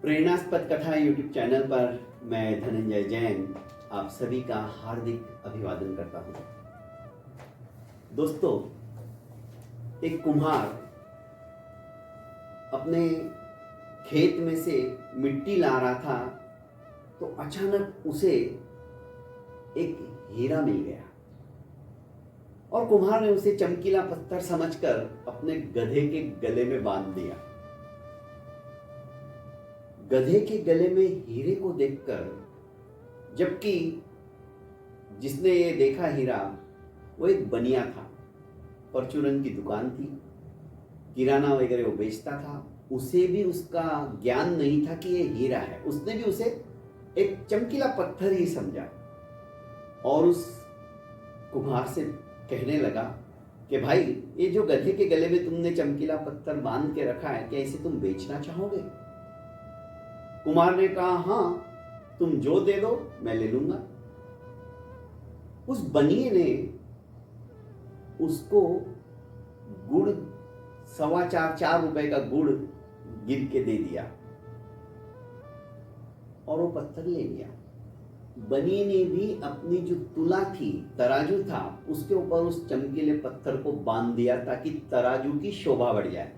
प्रेरणास्पद कथा YouTube channel पर मैं धनंजय जैन आप सभी का हार्दिक अभिवादन करता हूं। दोस्तों, एक कुम्हार अपने खेत में से मिट्टी ला रहा था तो अचानक उसे एक हीरा मिल गया और कुम्हार ने उसे चमकीला पत्थर समझकर अपने गधे के गले में बांध दिया। गधे के गले में हीरे को देखकर, जबकि जिसने ये देखा हीरा वो एक बनिया था, परचूरन की दुकान थी, किराना वगैरह वो बेचता था, उसे भी उसका ज्ञान नहीं था कि ये हीरा है। उसने भी उसे एक चमकीला पत्थर ही समझा और उस कुम्हार से कहने लगा कि भाई, ये जो गधे के गले में तुमने चमकीला पत्थर बांध के रखा है, क्या इसे तुम बेचना चाहोगे? कुम्हार ने कहा, हाँ, तुम जो दे दो मैं ले लूंगा। उस बनिए ने उसको गुड़ 4.25 रुपए का गुड़ गिन के दे दिया और वो पत्थर ले लिया। बनिए ने भी अपनी जो तुला थी, तराजू था, उसके ऊपर उस चमकीले पत्थर को बांध दिया ताकि तराजू की शोभा बढ़ जाए।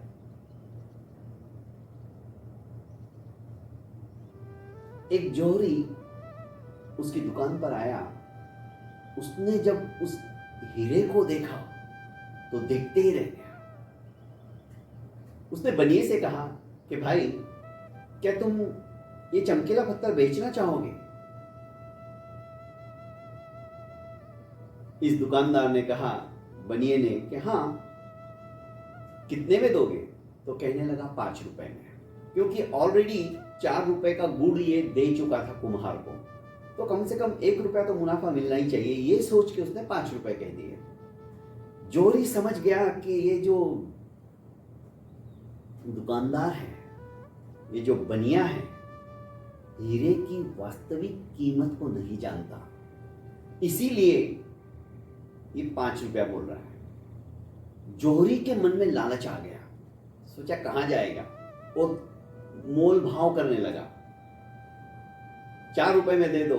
एक जोहरी उसकी दुकान पर आया। उसने जब उस हीरे को देखा तो देखते ही रह गया। उसने बनिए से कहा कि भाई, क्या तुम ये चमकीला पत्थर बेचना चाहोगे? इस दुकानदार ने कहा बनिए ने कि हाँ, कितने में दोगे? तो कहने लगा 5 रुपए में, क्योंकि ऑलरेडी 4 रुपए का गुड़ ये दे चुका था कुम्हार को, तो कम से कम 1 रुपया तो मुनाफा मिलना ही चाहिए। ये सोच के उसने 5 रुपए कह दिए। जोहरी समझ गया कि ये जो दुकानदार है, ये जो बनिया है, हीरे की वास्तविक कीमत को नहीं जानता, इसीलिए ये 5 रुपया बोल रहा है। जोहरी के मन में लालच आ गया। सोचा कहां जाएगा, वो मोल भाव करने लगा। 4 रुपए में दे दो,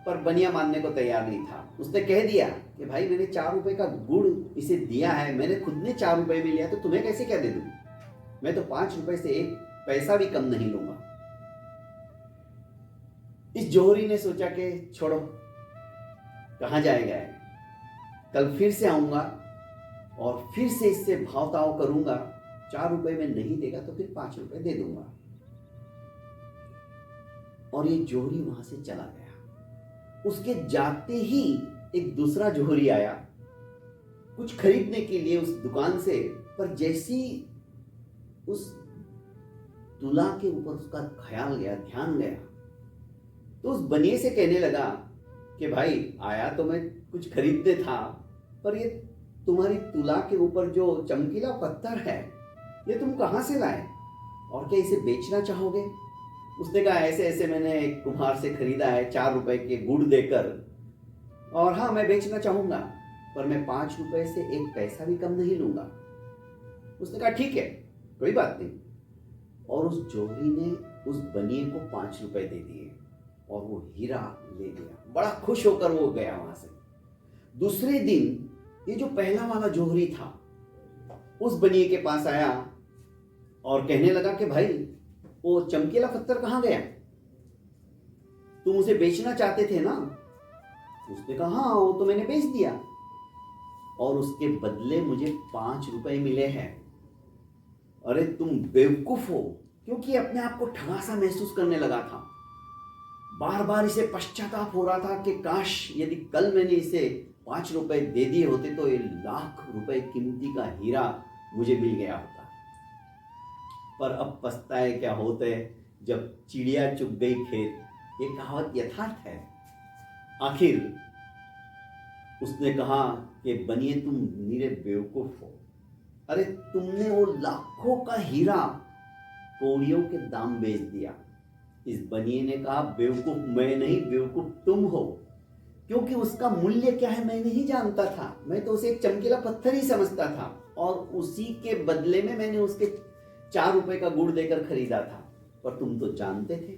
पर बनिया मानने को तैयार नहीं था। उसने कह दिया कि भाई, मैंने 4 रुपए का गुड़ इसे दिया है, मैंने खुद ने 4 रुपए में लिया, तो तुम्हें कैसे क्या दे दूं? मैं तो 5 रुपए से 1 पैसा भी कम नहीं लूंगा। इस जोहरी ने सोचा कि छोड़ो, कहां जाएगा, कल फिर से आऊंगा और फिर से इससे भाव ताव करूंगा। 4 रुपए में नहीं देगा तो फिर 5 रुपए दे दूंगा। और ये जोहरी वहां से चला गया। उसके जाते ही एक दूसरा जोहरी आया कुछ खरीदने के लिए उस दुकान से, पर जैसी उस तुला के ऊपर उसका ख्याल गया, ध्यान गया, तो उस बनिए से कहने लगा कि भाई, आया तो मैं कुछ खरीदने था, पर ये तुम्हारी तुला के ऊपर जो चमकीला पत्थर है, ये तुम कहां से लाए और क्या इसे बेचना चाहोगे? उसने कहा, ऐसे ऐसे मैंने एक कुम्हार से खरीदा है 4 रुपए के गुड़ देकर, और हाँ, मैं बेचना चाहूंगा, पर मैं 5 रुपए से 1 पैसा भी कम नहीं लूंगा। उसने कहा ठीक है, कोई बात नहीं। और उस जोहरी ने उस बनिए को 5 रुपए दे दिए और वो हीरा ले गया। बड़ा खुश होकर वो गया वहां से। दूसरे दिन ये जो पहला वाला जोहरी था उस बनिए के पास आया और कहने लगा कि भाई, वो चमकीला पत्थर कहां गया? तुम उसे बेचना चाहते थे ना? उसने कहा, हाँ, वो तो मैंने बेच दिया और उसके बदले मुझे 5 रुपए मिले हैं। अरे तुम बेवकूफ हो, क्योंकि अपने आप को ठगा सा महसूस करने लगा था। बार बार इसे पश्चाताप हो रहा था कि काश यदि कल मैंने इसे 5 रुपए दे दिए होते तो ये लाख रुपए कीमती का हीरा मुझे मिल गया होता। पर अब पछताए क्या होते, जब चिड़िया चुग गई खेत, ये कहावत यथार्थ है। आखिर उसने कहा कि बनिए, तुम नीरे बेवकूफ हो। अरे तुमने वो लाखों का हीरा कौड़ियों के दाम बेच दिया। इस बनिए ने कहा, बेवकूफ मैं नहीं, बेवकूफ तुम हो, क्योंकि उसका मूल्य क्या है मैं नहीं जानता था। मैं तो उसे एक चमकीला पत्थर ही समझता था और उसी के बदले में मैंने उसके 4 रुपए का गुड़ देकर खरीदा था। पर तुम तो जानते थे।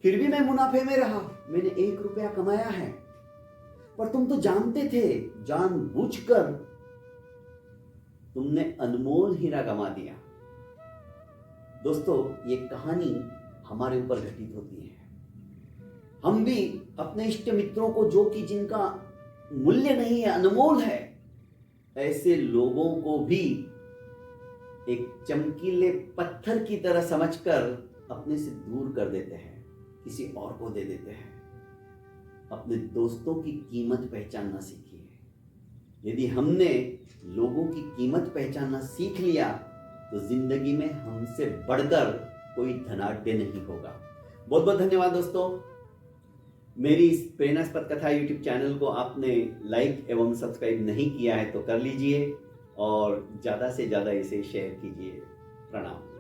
फिर भी मैं मुनाफे में रहा, मैंने 1 रुपया कमाया है। पर तुम तो जानते थे, जानबूझकर तुमने अनमोल हीरा गंवा दिया। दोस्तों, ये कहानी हमारे ऊपर घटित होती है। हम भी अपने इष्ट मित्रों को, जो कि जिनका मूल्य नहीं है, अनमोल है, ऐसे लोगों को भी एक चमकीले पत्थर की तरह समझकर अपने से दूर कर देते हैं, किसी और को दे देते हैं। अपने दोस्तों की कीमत पहचानना सीखिए। यदि हमने लोगों की कीमत पहचानना सीख लिया तो जिंदगी में हमसे बढ़कर कोई धनाढ्य नहीं होगा। बहुत बहुत धन्यवाद दोस्तों। मेरी इस प्रेरणास्पद कथा यूट्यूब चैनल को आपने लाइक एवं सब्सक्राइब नहीं किया है तो कर लीजिए और ज़्यादा से ज़्यादा इसे शेयर कीजिए। प्रणाम।